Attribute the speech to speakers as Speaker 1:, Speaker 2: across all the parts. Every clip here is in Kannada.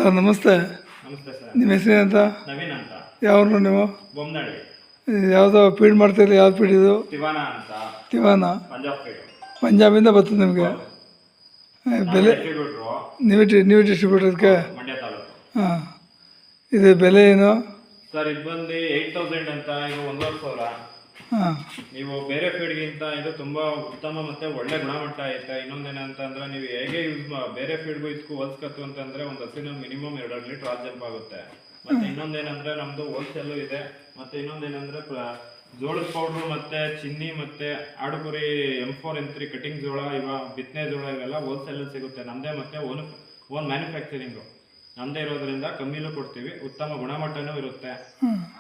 Speaker 1: ಸರ್ ನಮಸ್ತೆ.
Speaker 2: ನಮಸ್ತೆ ಸರ್.
Speaker 1: ನಿಮ್ಮ ಹೆಸರೇನಂತ?
Speaker 2: ನವೀನ್ ಅಂತ.
Speaker 1: ಯಾವ್ರು ನೀವು?
Speaker 2: ಬೊಮ್ಮನಹಳ್ಳಿ.
Speaker 1: ಯಾವುದೋ ಫೀಡ್ ಮಾಡ್ತೀರಿ? ಯಾವ್ದು ಫೀಡ್ ಇದು?
Speaker 2: ತಿವಾನ ಅಂತ.
Speaker 1: ತಿವಾನ
Speaker 2: ಪಂಜಾಬ್ ಫೀಡ್.
Speaker 1: ಪಂಜಾಬಿಂದ ಬರ್ತದೆ ನಿಮಗೆ? ಬೆಲೆ ನೀವು ಡಿಸ್ಟ್ರಿಬ್ಯೂಟರ್ ಅದಕ್ಕೆ?
Speaker 2: ಮಂಡ್ಯ ತಾಲೂಕು.
Speaker 1: ಹಾಂ, ಇದು ಬೆಲೆ ಏನು
Speaker 2: ಸರ್? ಇದು ಬಂದು 8000 ಅಂತ. ಇದು 1,50,000.
Speaker 1: ಹಾಂ.
Speaker 2: ನೀವು ಬೇರೆ ಫೀಡ್ಗಿಂತ ಇದು ತುಂಬ ಉತ್ತಮ ಮತ್ತು ಒಳ್ಳೆ ಗುಣಮಟ್ಟ ಐತೆ. ಇನ್ನೊಂದೇನಂತಂದ್ರೆ ನೀವು ಹೇಗೆ ಬೇರೆ ಫೀಡ್ಗೂ ಇದಕ್ಕೂ ಹೋಲ್ಸ್ಕತ್ತು ಅಂತಂದರೆ ಒಂದು ಹಸಿನ ಮಿನಿಮಮ್ 2 ಲೀಟ್ರ್ ಹಾಲು ಜಂಪ್ ಆಗುತ್ತೆ. ಮತ್ತು ಇನ್ನೊಂದೇನಂದರೆ ನಮ್ಮದು ಹೋಲ್ಸೇಲು ಇದೆ. ಮತ್ತು ಇನ್ನೊಂದೇನಂದರೆ ಜೋಳದ ಪೌಡ್ರು ಮತ್ತು ಚಿನ್ನಿ ಮತ್ತು ಆಡುಕುರಿ M4 M3 ಕಟಿಂಗ್ ಜೋಳ, ಬಿತ್ತನೆ ಜೋಳ ಇವೆಲ್ಲ ಹೋಲ್ಸೇಲಲ್ಲಿ ಸಿಗುತ್ತೆ. ನಮ್ಮದೇ ಮತ್ತು ಓನ್ ಮ್ಯಾನುಫ್ಯಾಕ್ಚರಿಂಗು ನಮ್ಮದೇ ಇರೋದ್ರಿಂದ ಕಮ್ಮಿಲೂ ಕೊಡ್ತೀವಿ. ಉತ್ತಮ ಗುಣಮಟ್ಟನೂ ಇರುತ್ತೆ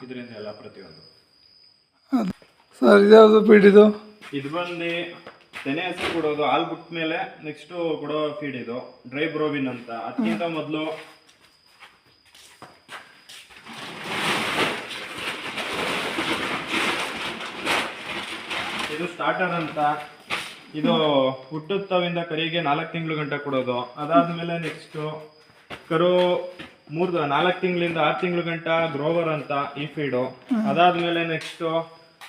Speaker 2: ಇದರಿಂದ ಎಲ್ಲ ಪ್ರತಿಯೊಂದು.
Speaker 1: ಸರ್ ಇದ್ಯಾವುದು ಫೀಡ್ ಇದು?
Speaker 2: ಇದು ಬಂದು ತೆನೆ ಹಸಿ ಕೊಡೋದು, ಹಾಲು ಬಿಟ್ಟ ಮೇಲೆ ನೆಕ್ಸ್ಟು ಕೊಡೋ ಫೀಡ್ ಇದು ಡ್ರೈ ಬ್ರೋವಿನ್ ಅಂತ. ಅದಕ್ಕಿಂತ ಮೊದಲು ಇದು ಸ್ಟಾರ್ಟರ್ ಅಂತ. ಇದು ಹುಟ್ಟುತ್ತವಿಂದ ಕರಿಗೆ 4 ತಿಂಗಳು ಗಂಟ ಕೊಡೋದು. ಅದಾದ್ಮೇಲೆ ನೆಕ್ಸ್ಟು ಕರು 4 ತಿಂಗಳಿಂದ 6 ತಿಂಗಳು ಗಂಟ ಗ್ರೋವರ್ ಅಂತ ಈ ಫೀಡು. ಅದಾದ್ಮೇಲೆ ನೆಕ್ಸ್ಟು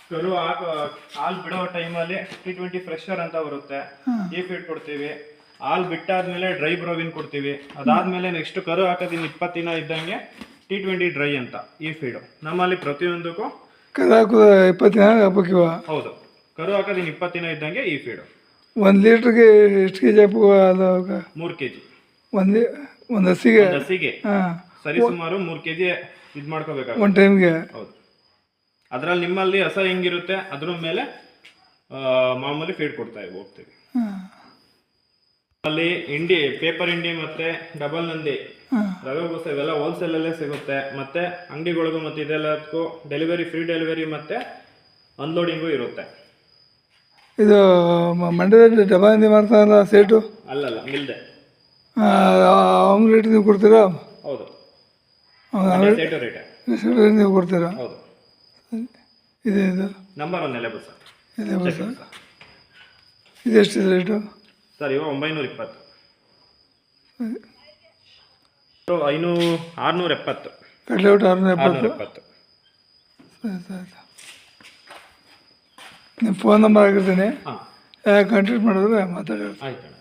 Speaker 2: ಕರು ಹಾಲು ಬಿಡೋ ಟೈಮಲ್ಲಿ T20 ಫ್ರೆಶರ್ ಅಂತ ಬರುತ್ತೆ, ಈ ಫೀಡ್ ಕೊಡ್ತೀವಿ. ಹಾಲು ಬಿಟ್ಟಾದ್ಮೇಲೆ ಡ್ರೈ ಬ್ರೋವಿನ್ ಕೊಡ್ತೀವಿ. ಅದಾದ್ಮೇಲೆ ನೆಕ್ಸ್ಟ್ ಕರು ಹಾಕೋದಿನ 20 ದಿನ ಇದ್ದಂಗೆ T20 ಡ್ರೈ ಅಂತ ಈ ಫೀಡು. ನಮ್ಮಲ್ಲಿ ಪ್ರತಿಯೊಂದಕ್ಕೂ
Speaker 1: ಕರು ಹಾಕೋದು 20 ದಿನ ಹಾಕ್ಬೇಕಿವ?
Speaker 2: ಹೌದು, ಕರು ಹಾಕೋದಿನ 20 ದಿನ ಇದ್ದಂಗೆ ಈ ಫೀಡು.
Speaker 1: 1 ಲೀಟ್ರಿಗೆ ಎಷ್ಟು ಕೆ ಜಿ ಹಾಕುವ?
Speaker 2: 3 kg.
Speaker 1: ಒಂದು ಹಸಿಗೆ
Speaker 2: ಸರಿ ಸುಮಾರು 3 kg ಇದು ಮಾಡ್ಕೋಬೇಕಾಗುತ್ತೆ
Speaker 1: ಒಂದು ಟೈಮ್ಗೆ.
Speaker 2: ಹೌದು. ಅದರಲ್ಲಿ ನಿಮ್ಮಲ್ಲಿ ಹಸ ಹೆಂಗಿರುತ್ತೆ ಅದ್ರ ಮೇಲೆ ಮಾಮೂಲಿ ಫೀಡ್ ಕೊಡ್ತಾ ಹೋಗ್ತೀವಿ. ಅಲ್ಲಿ ಇಂಡಿ, ಪೇಪರ್ ಇಂಡಿ ಮತ್ತೆ ಡಬಲ್ ನಂದಿ, ರವೆ ಬೂಸ ಇವೆಲ್ಲ ಹೋಲ್ಸೇಲಲ್ಲೇ ಸಿಗುತ್ತೆ. ಮತ್ತೆ ಅಂಗಡಿಗಳಿಗೂ ಮತ್ತೆ ಇದೆಲ್ಲದಕ್ಕೂ ಡೆಲಿವರಿ, ಫ್ರೀ ಡೆಲಿವರಿ ಮತ್ತೆ ಅನ್ಲೋಡಿಂಗು ಇರುತ್ತೆ.
Speaker 1: ಇದು ಮಂಡ್ಯದಲ್ಲಿ ಡಬಲ್ ನಂದಿ ಮಾಡ್ತಾರಲ್ಲ ಸೇಟು?
Speaker 2: ಅಲ್ಲಲ್ಲ, ಮಿಲ್ದೆ.
Speaker 1: ಅವ್ನ ರೇಟ್ ನೀವು ಕೊಡ್ತೀರಾ?
Speaker 2: ಹೌದು, ಸೇಟು ರೇಟ್
Speaker 1: ನೀವು ಕೊಡ್ತೀರಾ?
Speaker 2: ಹೌದು.
Speaker 1: ಇದೆ ಇದು
Speaker 2: ನಂಬರ್ 1 ಎಲೆ ಬೂಸ.
Speaker 1: ಇದೆ ಬೂಸ. ಇದೆಷ್ಟಿದೆ ರೇಟು
Speaker 2: ಸರ್? ಇವಾಗ 920. 670.
Speaker 1: ಕಡಲೆ ಊಟ 670. ಸರಿ ಸರಿ. ನಿಮ್ಮ ಫೋನ್ ನಂಬರ್ ಆಗಿರ್ತೀನಿ, ಕಾಂಟ್ಯಾಕ್ಟ್ ಮಾಡಿದ್ರೆ ಮಾತಾಡೋದು.
Speaker 2: ಆಯ್ತು.